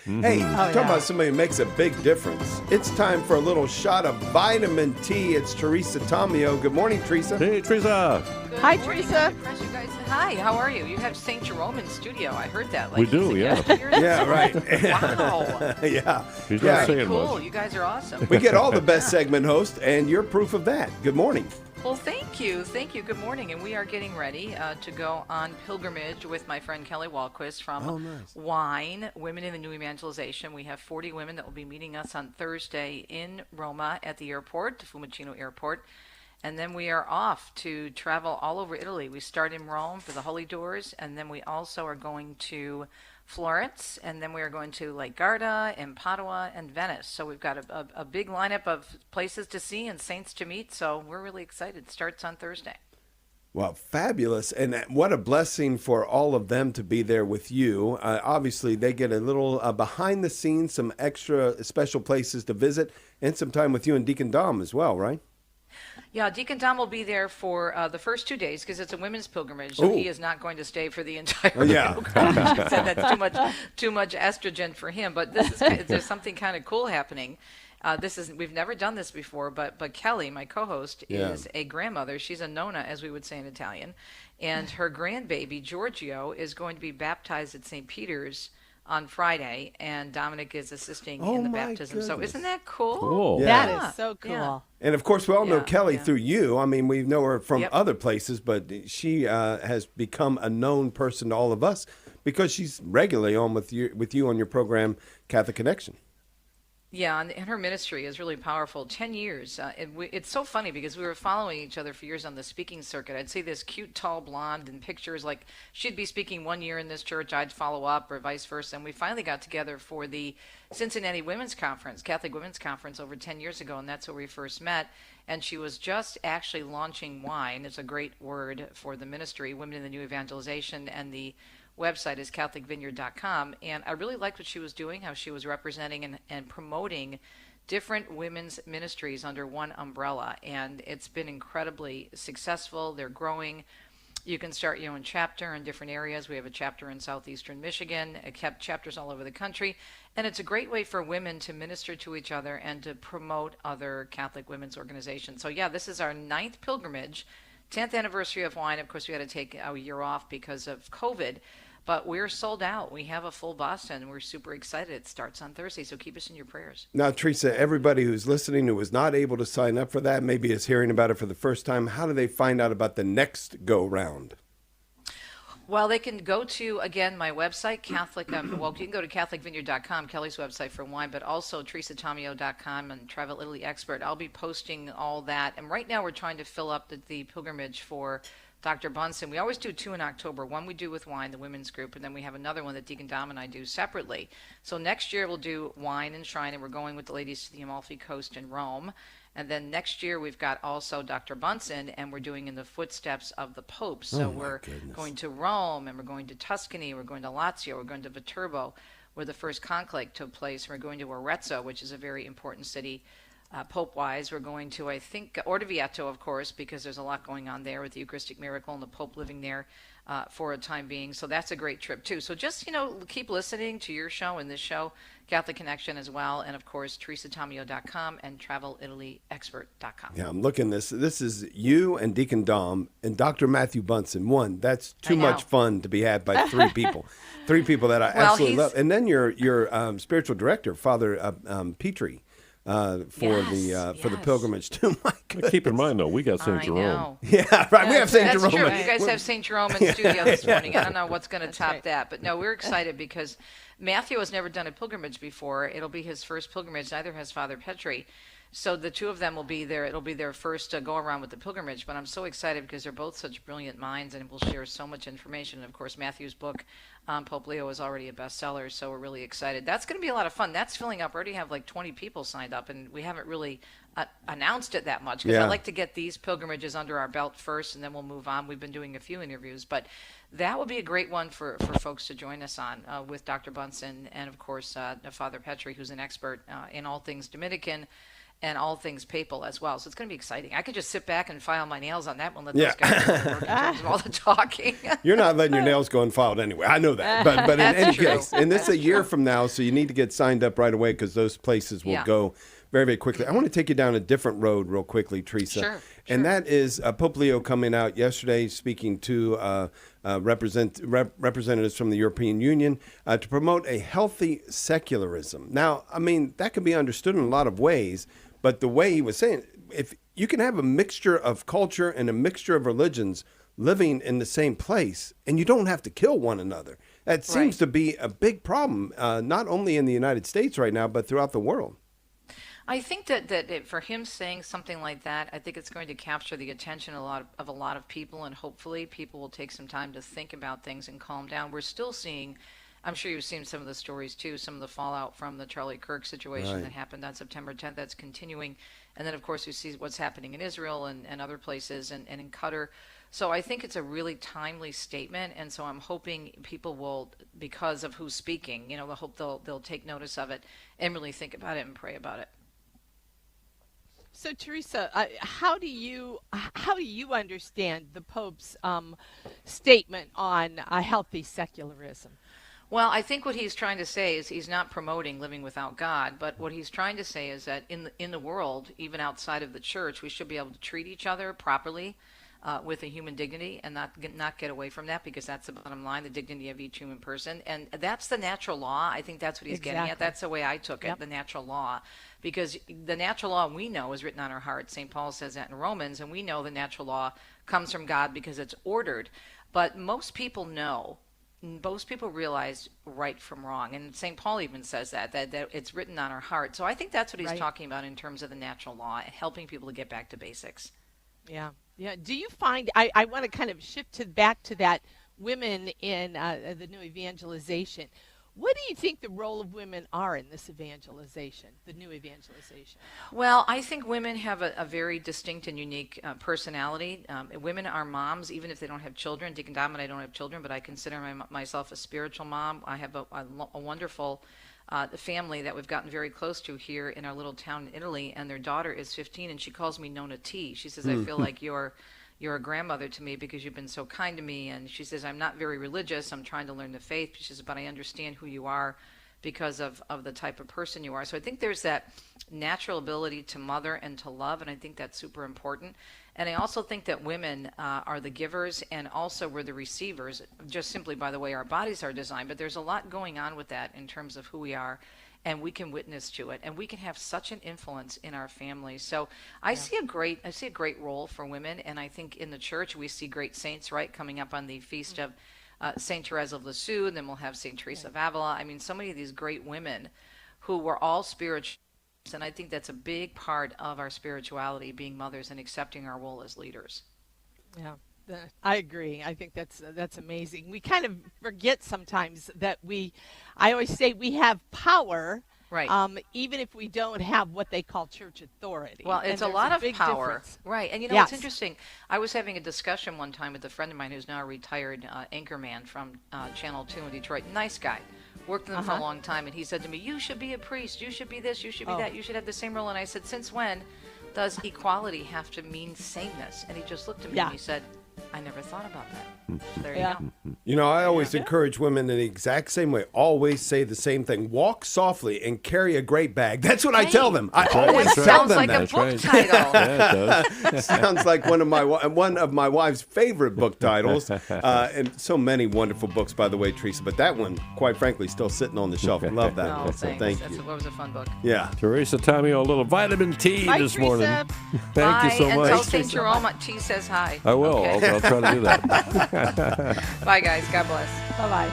Hey, talking about somebody who makes a big difference. It's time for a little shot of vitamin T. It's Teresa Tomeo. Good morning, Teresa. Hey, Teresa. Hi, Teresa. You guys. Hi, how are you? You have St. Jerome in studio. I heard that. We do, yeah. Yeah, right. Wow. Yeah. He's Yeah. not saying Cool. much. You guys are awesome. We get all the best segment hosts, and you're proof of that. Good morning. Well, thank you. Thank you. Good morning. And we are getting ready to go on pilgrimage with my friend Kelly Walquist from WINE, Women in the New Evangelization. We have 40 women that will be meeting us on Thursday in Roma at the airport, the Fiumicino airport. And then we are off to travel all over Italy. We start in Rome for the Holy Doors, and then we also are going to Florence, and then we are going to Lake Garda and Padua and Venice. So we've got a big lineup of places to see and saints to meet, so we're really excited. It starts on Thursday. Well, fabulous. And what a blessing for all of them to be there with you. Obviously, they get a little behind the scenes, some extra special places to visit, and some time with you and Deacon Dom as well, right? Yeah, Deacon Dom will be there for the first 2 days because it's a women's pilgrimage, so he is not going to stay for the entire pilgrimage. He said that's too much estrogen for him. But there's something kind of cool happening. We've never done this before, but Kelly, my co-host, is a grandmother. She's a nonna, as we would say in Italian, and her grandbaby Giorgio is going to be baptized at St. Peter's on Friday, and Dominic is assisting in the baptism. Goodness. So isn't that cool? Cool. Yeah. That is so cool. Yeah. And of course, we all know Kelly through you. I mean, we know her from other places, but she has become a known person to all of us because she's regularly on with you on your program, Catholic Connection. Yeah, and her ministry is really powerful. 10 years. It's so funny because we were following each other for years on the speaking circuit. I'd see this cute, tall blonde in pictures. Like, she'd be speaking 1 year in this church, I'd follow up, or vice versa. And we finally got together for the Cincinnati Women's Conference, Catholic Women's Conference, over 10 years ago, and that's where we first met. And she was just actually launching WINE. It's a great word for the ministry, Women in the New Evangelization, and the website is catholicvineyard.com, and I really liked what she was doing, how she was representing and promoting different women's ministries under one umbrella, and it's been incredibly successful. They're growing. You can start your own chapter in different areas. We have a chapter in southeastern Michigan, kept chapters all over the country, and it's a great way for women to minister to each other and to promote other Catholic women's organizations. So yeah, this is our 9th pilgrimage, 10th anniversary of WINE. Of course, we had to take a year off because of COVID, but we're sold out. We have a full bus, and we're super excited. It starts on Thursday, so keep us in your prayers. Now, Teresa, everybody who's listening who was not able to sign up for that, maybe is hearing about it for the first time, how do they find out about the next go-round? Well, they can go to, again, my website, you can go to catholicvineyard.com, Kelly's website for WINE, but also teresatomeo.com and Travel Italy Expert. I'll be posting all that. And right now we're trying to fill up the pilgrimage for Dr. Bunsen. We always do 2 in October. One we do with WINE, the women's group, and then we have another one that Deacon Dom and I do separately. So next year we'll do WINE and Shrine, and we're going with the ladies to the Amalfi Coast in Rome. And then next year we've got also Dr. Bunsen, and we're doing in the footsteps of the Pope. So we're going to Rome, and we're going to Tuscany, we're going to Lazio, we're going to Viterbo, where the first conclave took place. We're going to Arezzo, which is a very important city Pope-wise. We're going to, I think, Orvieto, of course, because there's a lot going on there with the Eucharistic miracle and the Pope living there for a time being. So that's a great trip, too. So just, keep listening to your show and this show, Catholic Connection as well, and, of course, teresatomeo.com and travelitalyexpert.com. Yeah, I'm looking this. This is you and Deacon Dom and Dr. Matthew Bunsen. That's too much fun to be had by 3 people. 3 people that I absolutely love. And then your spiritual director, Father Petrie. For the pilgrimage too. My goodness. Keep in mind, though, we got St. Jerome. Yeah, right. We have St. Jerome. That's true. You guys have St. Jerome in studio this morning. I don't know what's going to top that. But no, we're excited because Matthew has never done a pilgrimage before. It'll be his first pilgrimage. Neither has Father Petrie. So the two of them will be there. It'll be their first go around with the pilgrimage. But I'm so excited because they're both such brilliant minds and will share so much information. And of course, Matthew's book, Pope Leo, is already a bestseller. So we're really excited. That's going to be a lot of fun. That's filling up. We already have like 20 people signed up, and we haven't really announced it that much because I like to get these pilgrimages under our belt first, and then we'll move on. We've been doing a few interviews, but that would be a great one for folks to join us on with Dr. Bunsen and, of course, Father Petrie, who's an expert in all things Dominican, and all things papal as well. So it's going to be exciting. I could just sit back and file my nails on that one. Let those guys work in terms of all the talking. You're not letting your nails go unfiled anyway. I know that. But in any case, and this is a year from now, so you need to get signed up right away because those places will go very, very quickly. I want to take you down a different road real quickly, Teresa. Sure. And that is Pope Leo coming out yesterday speaking to representatives from the European Union to promote a healthy secularism. Now, I mean, that can be understood in a lot of ways, but the way he was saying, if you can have a mixture of culture and a mixture of religions living in the same place, and you don't have to kill one another. That seems to be a big problem, not only in the United States right now, but throughout the world. I think that for him saying something like that, I think it's going to capture the attention of a lot of people, and hopefully people will take some time to think about things and calm down. We're still seeing, I'm sure you've seen some of the stories too, some of the fallout from the Charlie Kirk situation that happened on September 10th. That's continuing. And then, of course, we see what's happening in Israel and other places and in Qatar. So I think it's a really timely statement, and so I'm hoping people will, because of who's speaking, I hope they'll take notice of it and really think about it and pray about it. So, Teresa, how do you understand the Pope's statement on a healthy secularism? Well, I think what he's trying to say is he's not promoting living without God, but what he's trying to say is that in the world, even outside of the church, we should be able to treat each other properly with a human dignity and not get away from that, because that's the bottom line, the dignity of each human person. And that's the natural law. I think that's what he's getting at. That's the way I took it, the natural law. Because the natural law we know is written on our hearts. St. Paul says that in Romans, and we know the natural law comes from God because it's ordered. But most people realize right from wrong. And St. Paul even says that it's written on our heart. So I think that's what he's talking about in terms of the natural law, helping people to get back to basics. Yeah. Do you find, I want to kind of shift back to that, women in the new evangelization. What do you think the role of women are in this evangelization, the new evangelization? Well, I think women have a very distinct and unique personality. Women are moms, even if they don't have children. Deacon Dom and I don't have children, but I consider myself a spiritual mom. I have a wonderful family that we've gotten very close to here in our little town in Italy, and their daughter is 15, and she calls me Nona T. She says, I feel like you're a grandmother to me because you've been so kind to me. And she says, I'm not very religious. I'm trying to learn the faith. She says, but I understand who you are because of the type of person you are. So I think there's that natural ability to mother and to love, and I think that's super important. And I also think that women are the givers, and also we're the receivers, just simply by the way our bodies are designed. But there's a lot going on with that in terms of who we are, and we can witness to it, and we can have such an influence in our families. So I see a great role for women, and I think in the church we see great saints, right, coming up on the feast of Saint Teresa of Lisieux, and then we'll have Saint Teresa of Avila. I mean, so many of these great women who were all spiritual, and I think that's a big part of our spirituality, being mothers and accepting our role as leaders. Yeah. I agree. I think that's amazing. We kind of forget sometimes that I always say we have power, right? Even if we don't have what they call church authority. Well, it's a lot of power, difference. Right? And yes. It's interesting. I was having a discussion one time with a friend of mine who's now a retired anchorman from Channel 2 in Detroit. Nice guy. Worked with them for a long time, and he said to me, you should be a priest, you should be this, you should be that, you should have the same role. And I said, since when does equality have to mean sameness? And he just looked at me and he said, I never thought about that. So there you go. I always encourage women in the exact same way. Always say the same thing. Walk softly and carry a great bag. That's what I tell them. I always tell them that. Sounds like a book title. Yeah, it does. Sounds like one of my wife's favorite book titles. And so many wonderful books, by the way, Teresa. But that one, quite frankly, still sitting on the shelf. I love that. Oh, so thanks. thank you. That was a fun book. Yeah. Teresa Tomeo, a little vitamin T Bye, this Teresa. morning. Thank you so And much. tell St. Jerome T says hi. I will. Okay? I'll try to do that. Bye, guys. God bless. Bye-bye.